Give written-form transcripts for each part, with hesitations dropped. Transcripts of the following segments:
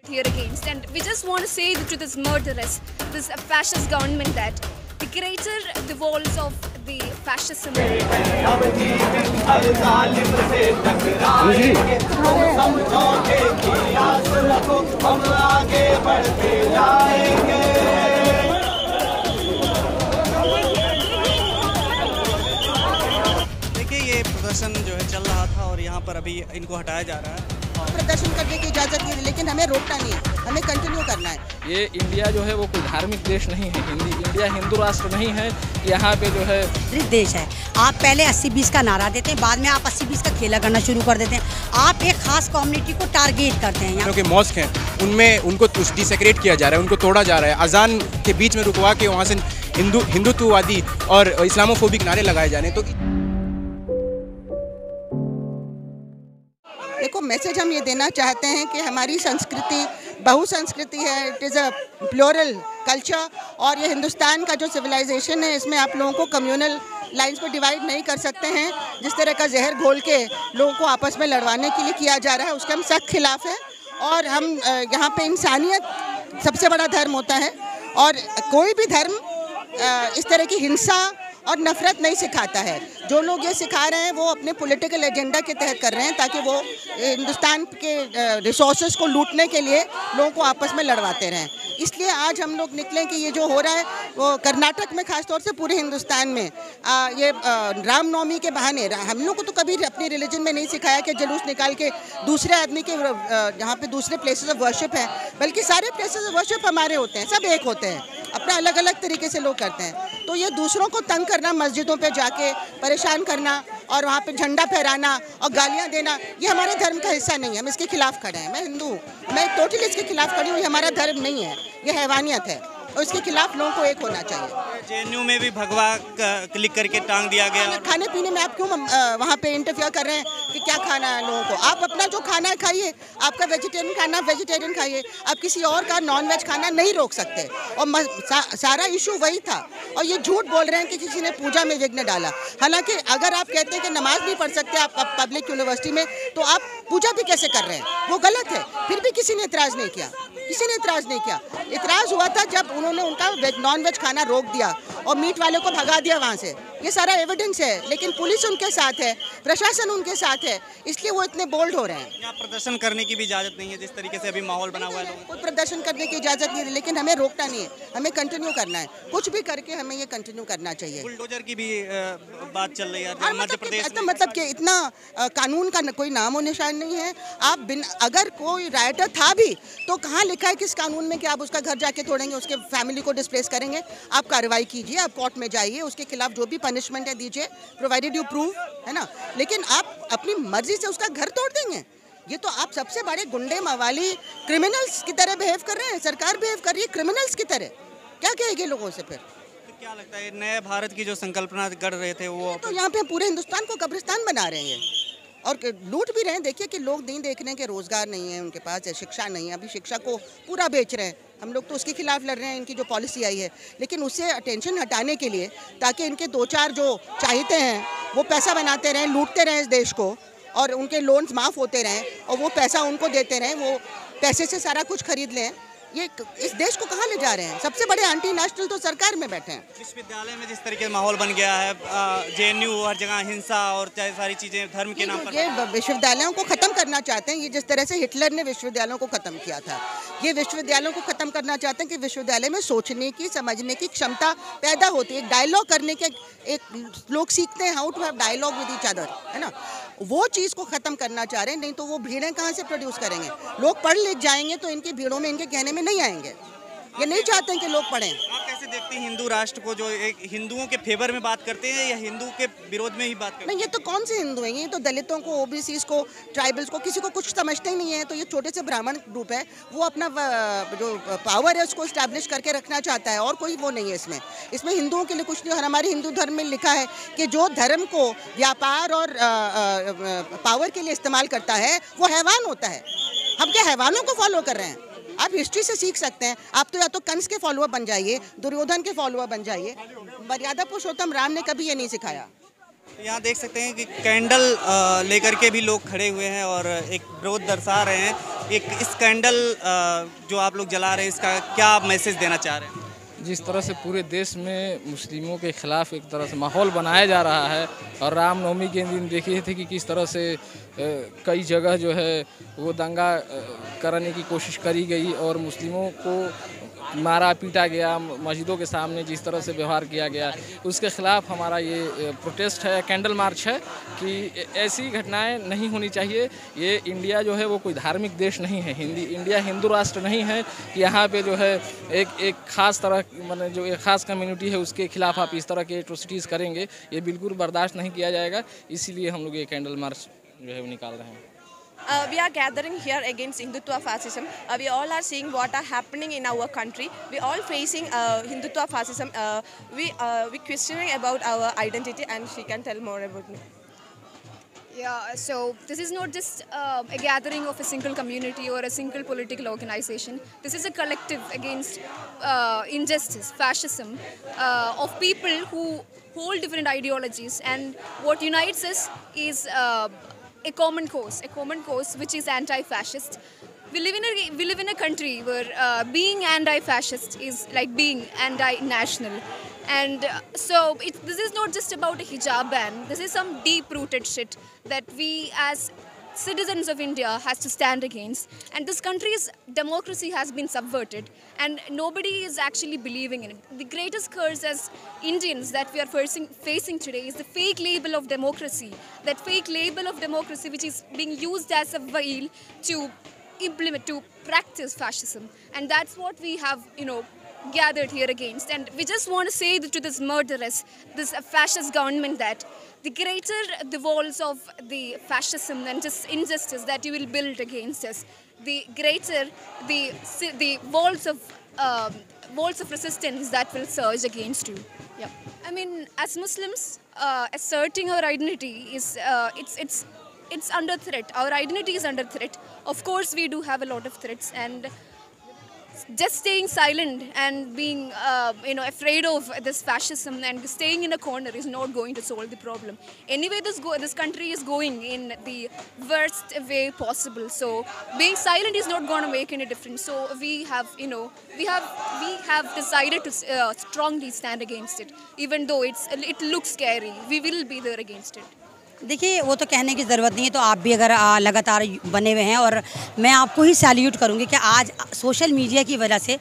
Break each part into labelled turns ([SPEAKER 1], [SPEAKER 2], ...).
[SPEAKER 1] here against, and we just want to say to this murderous, this fascist government that the greater the walls of the fascism.
[SPEAKER 2] देखिए, ये प्रदर्शन जो है चल रहा था और यहाँ पर अभी इनको हटाया जा रहा है।
[SPEAKER 3] प्रदर्शन करने की इजाज़त नहीं है, लेकिन हमें रोकना नहीं है, हमें कंटिन्यू करना है।
[SPEAKER 4] ये इंडिया जो है वो कोई धार्मिक देश नहीं है, इंडिया हिंदू राष्ट्र नहीं है। यहाँ पे जो है
[SPEAKER 5] देश है। आप पहले 80-20 का नारा देते हैं, बाद में आप 80-20 का खेला करना शुरू कर देते हैं। आप एक खास कम्युनिटी को टारगेट करते हैं।
[SPEAKER 6] यहाँ के मॉस्क हैं, उनमें उनको डिसेक्रेट किया जा रहा है, उनको तोड़ा जा रहा है। अजान के बीच में रुकवा के वहाँ से हिंदुत्ववादी और इस्लामोफोबिक नारे लगाए जा रहे हैं। तो
[SPEAKER 3] देखो, मैसेज हम ये देना चाहते हैं कि हमारी संस्कृति बहुसंस्कृति है, it is a plural culture, और ये हिंदुस्तान का जो सिविलाइजेशन है, इसमें आप लोगों को कम्युनल लाइंस पे डिवाइड नहीं कर सकते हैं। जिस तरह का जहर घोल के लोगों को आपस में लड़वाने के लिए किया जा रहा है, उसके हम सख्त खिलाफ हैं। और हम यहाँ पे इंसानियत सबसे बड़ा धर्म होता है, और कोई भी धर्म इस तरह की हिंसा और नफरत नहीं सिखाता है। जो लोग ये सिखा रहे हैं वो अपने पॉलिटिकल एजेंडा के तहत कर रहे हैं, ताकि वो हिंदुस्तान के रिसोर्सेज को लूटने के लिए लोगों को आपस में लड़वाते रहें। इसलिए आज हम लोग निकले कि ये जो हो रहा है वो कर्नाटक में, खासतौर से पूरे हिंदुस्तान में ये रामनवमी के बहाने, हम लोग को तो कभी अपनी रिलीजन में नहीं सिखाया कि जुलूस निकाल के दूसरे आदमी के जहाँ पे दूसरे प्लेसेस ऑफ वर्शिप हैं, बल्कि सारे प्लेसेस ऑफ वर्शिप हमारे होते हैं, सब एक होते हैं, अपना अलग अलग तरीके से लोग करते हैं। तो ये दूसरों को तंग करना, मस्जिदों पे जाके परेशान करना और वहाँ पे झंडा फहराना और गालियाँ देना, ये हमारे धर्म का हिस्सा नहीं है। हम इसके खिलाफ खड़े हैं। मैं हिंदू हूँ, मैं टोटली इसके खिलाफ खड़ी हूँ। ये हमारा धर्म नहीं है, ये हैवानियत है, और इसके खिलाफ लोगों को एक होना चाहिए।
[SPEAKER 2] जेएनयू में भी भगवा क्लिक करके टांग दिया गया।
[SPEAKER 3] खाने पीने में आप क्यों वहाँ पे इंटरफियर कर रहे हैं कि क्या खाना है लोगों को? आप अपना जो खाना है खाइए, आपका वेजिटेरियन खाना वेजिटेरियन खाइए, आप किसी और का नॉन वेज खाना नहीं रोक सकते। और सारा इशू वही था, और ये झूठ बोल रहे हैं कि किसी ने पूजा में विघ्न डाला। हालांकि अगर आप कहते हैं कि नमाज नहीं पढ़ सकते आप पब्लिक यूनिवर्सिटी में, तो आप पूजा भी कैसे कर रहे हैं? वो गलत है। फिर भी किसी ने इतराज़ नहीं किया, किसी ने इतराज़ नहीं किया। इतराज़ हुआ था जब उन्होंने उनका नॉन वेज खाना रोक दिया और मीट वाले को भगा दिया वहाँ से। ये सारा एविडेंस है, लेकिन पुलिस उनके साथ है, प्रशासन उनके साथ है, इसलिए वो इतने बोल्ड हो रहे हैं।
[SPEAKER 2] यहाँ प्रदर्शन करने की भी इजाज़त नहीं है, जिस तरीके से अभी माहौल बना हुआ है।
[SPEAKER 3] कोई प्रदर्शन करने की इजाज़त नहीं है, लेकिन हमें रोकना नहीं है, हमें कंटिन्यू करना है। कुछ भी करके हमें ये कंटिन्यू करना चाहिए।
[SPEAKER 2] बुलडोजर की भी बात चल रही है मध्य प्रदेश में।
[SPEAKER 3] मतलब कि इतना कानून का कोई नाम और निशान नहीं है। आप अगर कोई राइटर था भी, तो कहाँ लिखा है किस कानून में कि आप उसका घर जाके तोड़ेंगे, उसके फैमिली को डिस्प्लेस करेंगे? आप कार्रवाई कीजिए, आप कोर्ट में जाइए, उसके खिलाफ जो भी पनिशमेंट है दीजिए, प्रोवाइडेड यू प्रूव, है ना। लेकिन आप अपनी मर्जी से उसका घर तोड़ देंगे, ये तो आप सबसे बड़े गुंडे मवाली क्रिमिनल्स की तरह बिहेव कर रहे हैं। सरकार बिहेव कर रही है क्रिमिनल्स की तरह। क्या कहेगी लोगों से फिर?
[SPEAKER 2] तो क्या लगता है, नए भारत की जो संकल्पना गढ़ रहे थे वो
[SPEAKER 3] तो यहाँ पे पूरे हिंदुस्तान को कब्रिस्तान बना रहे हैं और लूट भी रहे हैं। देखिए कि लोग नहीं देख रहे हैं कि रोजगार नहीं है उनके पास, शिक्षा नहीं है, अभी शिक्षा को पूरा बेच रहे हैं। हम लोग तो उसके खिलाफ लड़ रहे हैं, इनकी जो पॉलिसी आई है, लेकिन उससे अटेंशन हटाने के लिए, ताकि इनके 2-4 जो चाहते हैं वो पैसा बनाते रहें, लूटते रहें इस देश को, और उनके लोन्स माफ़ होते रहें और वो पैसा उनको देते रहें, वो पैसे से सारा कुछ खरीद लें। ये इस देश को कहाँ ले जा रहे हैं? सबसे बड़े एंटी नेशनल तो सरकार में बैठे हैं।
[SPEAKER 2] विश्वविद्यालय में जिस तरीके का माहौल बन गया है, जेएनयू हर जगह हिंसा और चाहे सारी चीज़ें धर्म के नाम पर,
[SPEAKER 3] ये विश्वविद्यालयों को ख़त्म करना चाहते हैं। ये जिस तरह से हिटलर ने विश्वविद्यालयों को ख़त्म किया था, ये विश्वविद्यालयों को ख़त्म करना चाहते हैं कि विश्वविद्यालय में सोचने की, समझने की क्षमता पैदा होती है, डायलॉग करने के, एक लोग सीखते हैं how to have dialogue with each other, है ना। वो चीज़ को ख़त्म करना चाह रहे हैं। नहीं तो वो भीड़ें कहाँ से प्रोड्यूस करेंगे? लोग पढ़ लिख जाएंगे तो इनकी भीड़ों में, इनके कहने में नहीं आएंगे। ये नहीं चाहते हैं कि लोग पढ़ें।
[SPEAKER 2] आप कैसे देखते हैं हिंदू राष्ट्र को, जो एक हिंदुओं के फेवर में बात करते हैं या हिंदू के विरोध में ही बात करते हैं?
[SPEAKER 3] नहीं, ये तो कौन से हिंदू हैं? ये तो दलितों को, ओबीसीज को, ट्राइबल्स को, किसी को कुछ समझते ही नहीं है। तो ये छोटे से ब्राह्मण ग्रुप है, वो अपना जो पावर है उसको इस्टेब्लिश करके रखना चाहता है, और कोई वो नहीं है इसमें। इसमें हिंदुओं के लिए कुछ नहीं। और हमारे हिंदू धर्म में लिखा है कि जो धर्म को व्यापार और पावर के लिए इस्तेमाल करता है वो हैवान होता है। हम क्या हैवानों को फॉलो कर रहे हैं? आप हिस्ट्री से सीख सकते हैं। आप तो या तो कंस के फॉलोअर बन जाइए, दुर्योधन के फॉलोअर बन जाइए। मर्यादा पुरुषोत्तम राम ने कभी ये नहीं सिखाया।
[SPEAKER 2] यहाँ देख सकते हैं कि कैंडल लेकर के भी लोग खड़े हुए हैं और एक विरोध दर्शा रहे हैं। एक स्कैंडल जो आप लोग जला रहे हैं, इसका क्या आप मैसेज देना चाह रहे हैं?
[SPEAKER 4] जिस तरह से पूरे देश में मुस्लिमों के खिलाफ एक तरह से माहौल बनाया जा रहा है, और रामनवमी के दिन देखे थे कि किस तरह से कई जगह जो है वो दंगा करने की कोशिश करी गई और मुस्लिमों को मारा पीटा गया, मस्जिदों के सामने जिस तरह से व्यवहार किया गया, उसके ख़िलाफ़ हमारा ये प्रोटेस्ट है, कैंडल मार्च है कि ऐसी घटनाएं नहीं होनी चाहिए। ये इंडिया जो है वो कोई धार्मिक देश नहीं है, इंडिया हिंदू राष्ट्र नहीं है कि यहाँ पे जो है एक ख़ास तरह मतलब जो एक ख़ास कम्युनिटी है उसके खिलाफ आप इस तरह के एट्रोसिटीज़ करेंगे, ये बिल्कुल बर्दाश्त नहीं किया जाएगा। इसीलिए हम लोग ये कैंडल मार्च जो है वो निकाल रहे हैं।
[SPEAKER 7] We are gathering here against Hindutva fascism. We all are seeing what are happening in our country. We all facing Hindutva fascism. We questioning about our identity, and she can tell more about me.
[SPEAKER 1] Yeah, so this is not just a gathering of a single community or a single political organization. This is a collective against injustice, fascism, of people who hold different ideologies, and what unites us is a common cause which is anti-fascist. We live in a country where being anti-fascist is like being anti-national, and so this is not just about a hijab ban. This is some deep-rooted shit that we as citizens of India has to stand against, and this country's democracy has been subverted and nobody is actually believing in it. The greatest curse as Indians that we are facing today is the fake label of democracy, that fake label of democracy which is being used as a veil to practice fascism, and that's what we have, gathered here against. And we just want to say to this murderous, this fascist government that the greater the walls of the fascism and just injustice that you will build against us, the greater the walls of resistance that will surge against you. Yeah, I mean, as Muslims, asserting our identity is it's under threat. Our identity is under threat. Of course, we do have a lot of threats, and just staying silent and being afraid of this fascism and staying in a corner is not going to solve the problem. Anyway, this country is going in the worst way possible, so being silent is not going to make any difference. So we have decided to strongly stand against it, even though it looks scary. We will be there against it.
[SPEAKER 5] देखिए, वो तो कहने की ज़रूरत नहीं है, तो आप भी अगर लगातार बने हुए हैं, और मैं आपको ही सैल्यूट करूँगी कि आज सोशल मीडिया की वजह से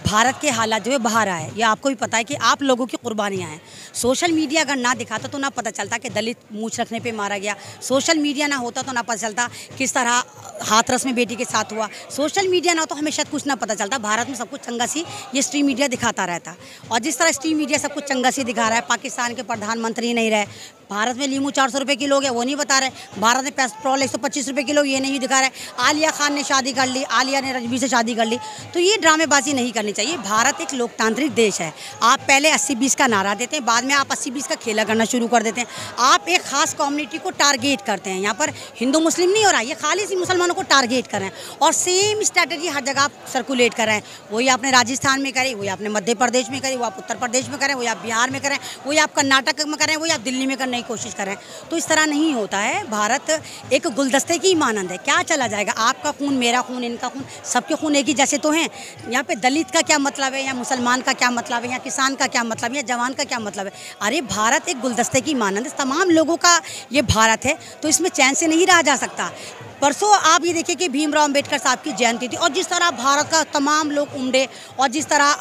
[SPEAKER 5] भारत के हालात जो है बाहर आए। ये आपको भी पता है कि आप लोगों की कुर्बानियाँ हैं। सोशल मीडिया अगर ना दिखाता तो ना पता चलता कि दलित मूंछ रखने पे मारा गया। सोशल मीडिया ना होता तो ना पता चलता किस तरह हाथरस में बेटी के साथ हुआ। सोशल मीडिया ना हो तो हमें शायद कुछ ना पता चलता। भारत में सब कुछ चंगा सी ये स्ट्रीम मीडिया दिखाता रहता, और जिस तरह स्ट्रीम मीडिया सब कुछ चंगा सी दिखा रहा है, पाकिस्तान के प्रधानमंत्री नहीं रहे, भारत में लीमू 400 रुपये किलो है वो नहीं बता रहे, भारत में पेट्रोल 125 रुपये किलो ये नहीं दिखा रहे, आलिया खान ने शादी कर ली, आलिया ने रणबीर से शादी कर ली। तो ये ड्रामेबाजी नहीं करनी चाहिए। भारत एक लोकतांत्रिक देश है। आप पहले 80-20 का नारा देते हैं, बाद में आप 80-20 का खेला करना शुरू कर देते हैं। आप एक ख़ास कम्युनिटी को टारगेट करते हैं। यहाँ पर हिंदू मुस्लिम नहीं हो रहा है, ये खाली सी मुसलमानों को टारगेट कर रहे हैं, और सेम स्ट्रैटेजी हर जगह आप सर्कुलेट कर रहे हैं। वही आपने राजस्थान में करी, वही आपने मध्य प्रदेश में करी, वो आप उत्तर प्रदेश में करें, वही आप बिहार में करें, वही आप कर्नाटक में करें, वही आप दिल्ली में करने की कोशिश करें। तो इस तरह नहीं होता है। भारत एक गुलदस्ते की मानंद है। क्या चला जाएगा? आपका खून, मेरा खून, इनका खून, सबके खून एक ही जैसे तो हैं। यहाँ पे दलित का क्या मतलब है, या मुसलमान का क्या मतलब है, या किसान का क्या मतलब है, या जवान का क्या मतलब है? अरे भारत एक गुलदस्ते की मानंद है, तमाम लोगों का ये भारत है, तो इसमें चैन से नहीं रहा जा सकता। परसों आप ये देखिए कि भीमराव अंबेडकर साहब की जयंती थी, और जिस तरह भारत का तमाम लोग उमड़े और जिस तरह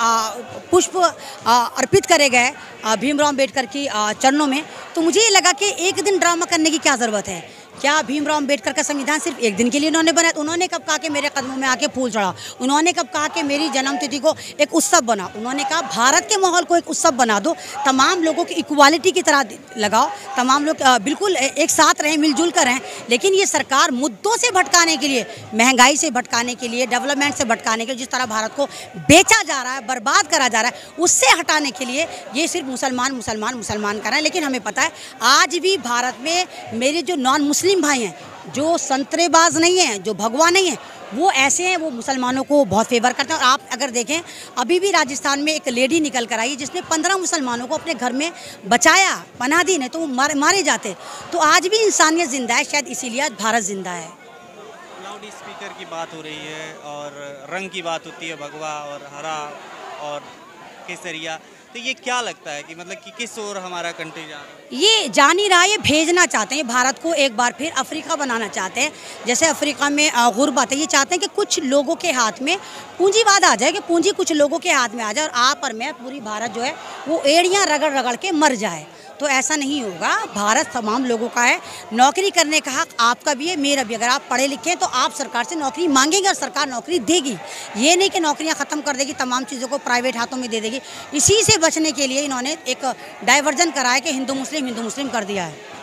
[SPEAKER 5] पुष्प अर्पित करे गए भीमराव अंबेडकर की चरणों में, तो मुझे ये लगा कि एक दिन ड्रामा करने की क्या ज़रूरत है। क्या भीमराव अंबेडकर का संविधान सिर्फ एक दिन के लिए उन्होंने बनाया? उन्होंने कब कहा कि मेरे कदमों में आके फूल चढ़ा? उन्होंने कब कहा कि मेरी जन्मतिथि को एक उत्सव बना? उन्होंने कहा भारत के माहौल को एक उत्सव बना दो, तमाम लोगों की इक्वालिटी की तरह लगाओ, तमाम लोग बिल्कुल एक साथ रहें, मिलजुल कर रहें। लेकिन ये सरकार मुद्दों से भटकाने के लिए, महंगाई से भटकाने के लिए, डेवलपमेंट से भटकाने के लिए, जिस तरह भारत को बेचा जा रहा है, बर्बाद करा जा रहा है, उससे हटाने के लिए ये सिर्फ मुसलमान कर रहे हैं। लेकिन हमें पता है आज भी भारत में मेरे जो नॉन मुस्लिम भाई हैं, जो संतरेबाज नहीं हैं, जो भगवा नहीं हैं, वो ऐसे हैं, वो मुसलमानों को बहुत फेवर करते हैं। और आप अगर देखें, अभी भी राजस्थान में एक लेडी निकल कर आई जिसने 15 मुसलमानों को अपने घर में बचाया, पनाह दी, नहीं तो वो मारे जाते। तो आज भी इंसानियत जिंदा है, शायद इसीलिए आज भारत जिंदा है।
[SPEAKER 2] लाउड स्पीकर स्पीकर की बात हो रही है और रंग की बात होती है, भगवा और हरा और केसरिया, तो ये क्या लगता है कि मतलब कि किस ओर हमारा कंट्री जा रहा है?
[SPEAKER 5] ये जा नहीं रहा, ये भेजना चाहते हैं भारत को एक बार फिर अफ्रीका बनाना चाहते हैं। जैसे अफ्रीका में गुर्बत है, ये चाहते हैं कि कुछ लोगों के हाथ में पूंजीवाद आ जाए, कि पूंजी कुछ लोगों के हाथ में आ जाए और आप और मैं पूरी भारत जो है वो एड़ियाँ रगड़ रगड़ के मर जाए। तो ऐसा नहीं होगा, भारत तमाम लोगों का है, नौकरी करने का हक आपका भी है, मेरा भी। अगर आप पढ़े लिखे हैं तो आप सरकार से नौकरी मांगेंगे और सरकार नौकरी देगी। ये नहीं कि नौकरियां ख़त्म कर देगी, तमाम चीज़ों को प्राइवेट हाथों में दे देगी। इसी से बचने के लिए इन्होंने एक डाइवर्जन कराया कि हिंदू मुस्लिम कर दिया है।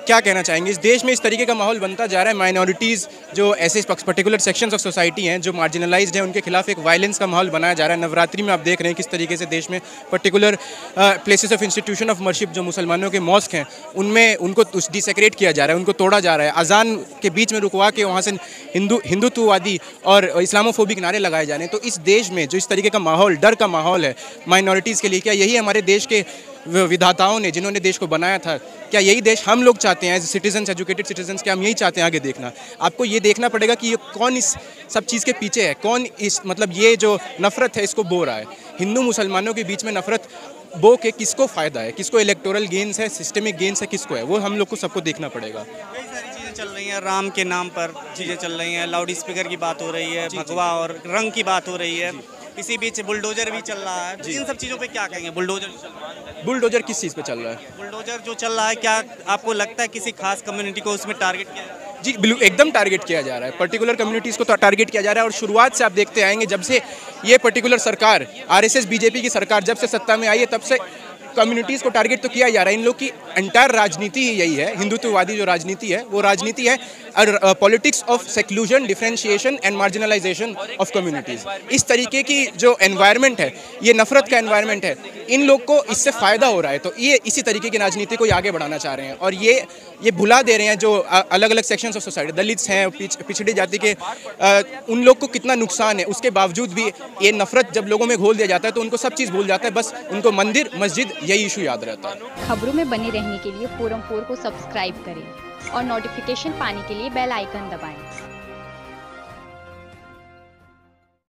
[SPEAKER 6] क्या कहना चाहेंगे, इस देश में इस तरीके का माहौल बनता जा रहा है, माइनॉरिटीज़ जो ऐसे पर्टिकुलर सेक्शंस ऑफ सोसाइटी हैं जो मार्जिनलाइज्ड हैं, उनके खिलाफ एक वायलेंस का माहौल बनाया जा रहा है। नवरात्रि में आप देख रहे हैं किस तरीके से देश में particular places of institution of worship जो मुसलमानों के मॉस्क हैं उनमें उनको डिसेक्रेट किया जा रहा है, उनको तोड़ा जा रहा है। अजान के बीच में रुकवा के वहाँ से हिंदुत्ववादी और इस्लामोफोबिक नारे लगाए जा रहे हैं। तो इस देश में जो इस तरीके का माहौल, डर का माहौल है माइनॉरिटीज़ के लिए, क्या यही हमारे देश के विधाताओं ने, जिन्होंने देश को बनाया था, क्या यही देश हम लोग चाहते हैं एज सिटीजन्स, एजुकेटेड सिटीजन्स, क्या हम यही चाहते हैं आगे देखना? आपको ये देखना पड़ेगा कि ये कौन इस सब चीज़ के पीछे है, कौन इस मतलब ये जो नफ़रत है इसको बो रहा है। हिंदू मुसलमानों के बीच में नफ़रत बो के किसको फ़ायदा है, किसको इलेक्टोरल गेन्स है, सिस्टमिक गेन्स है, किसको है, वो हम लोग को सबको देखना पड़ेगा।
[SPEAKER 2] कई सारी चीज़ें चल रही हैं, राम के नाम पर चीज़ें चल रही हैं, लाउड स्पीकर की बात हो रही है, भगवा और रंग की बात हो रही है, इसी बीच बुलडोजर भी चल रहा है। इन सब चीज़ों पे क्या कहेंगे? बुलडोजर जो चल रहा है,
[SPEAKER 6] बुलडोजर किस चीज़ पे चल रहा है?
[SPEAKER 2] बुलडोजर जो चल रहा है, क्या आपको लगता है किसी खास कम्युनिटी को उसमें टारगेट किया है?
[SPEAKER 6] जी एकदम टारगेट किया जा रहा है, पर्टिकुलर कम्युनिटीज़ को टारगेट किया जा रहा है। और शुरुआत से आप देखते आएंगे, जब से ये पर्टिकुलर सरकार RSS BJP की सरकार जब से सत्ता में आई है, तब से कम्युनिटीज़ को टारगेट तो किया जा रहा है। इन लोग की एंटायर राजनीति ही यही है, हिंदुत्ववादी जो राजनीति है वो राजनीति है politics of seclusion, differentiation and marginalisation of communities. इस तरीके की जो एनवायरनमेंट है, ये नफरत का एनवायरनमेंट है, इन लोग को इससे फ़ायदा हो रहा है। तो ये इसी तरीके की राजनीति को आगे बढ़ाना चाह रहे हैं और ये भुला दे रहे हैं जो अलग अलग सेक्शंस ऑफ सोसाइटी, दलित्स हैं, पिछड़ी जाति के, उन लोग को कितना नुकसान है, उसके बावजूद भी ये नफरत जब लोगों में घोल दिया जाता है तो उनको सब चीज़ भूल जाता है, बस उनको मंदिर मस्जिद यही इशू याद रहता है।
[SPEAKER 8] खबरों में बने रहने के लिए फोरम 4 को सब्सक्राइब करें और नोटिफिकेशन पाने के लिए बेल आइकन दबाएं।